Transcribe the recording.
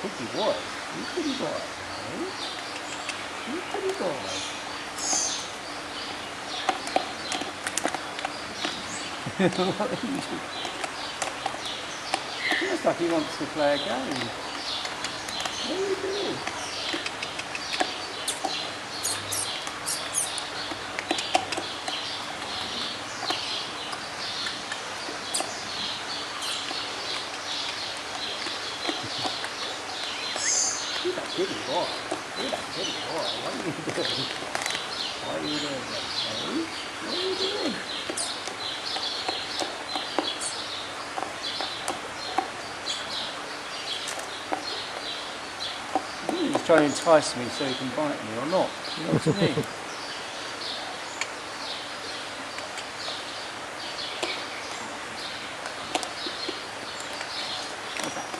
Pretty boy. You pretty boy. Eh? You pretty boy. What are you doing? He looks like he wants to play a game. What are you doing? You're that pretty boy. You're that pretty boy. What are you doing? What are you doing, mate? What are you doing? He's trying to entice me so he can bite me or not. You know what I mean? What's that?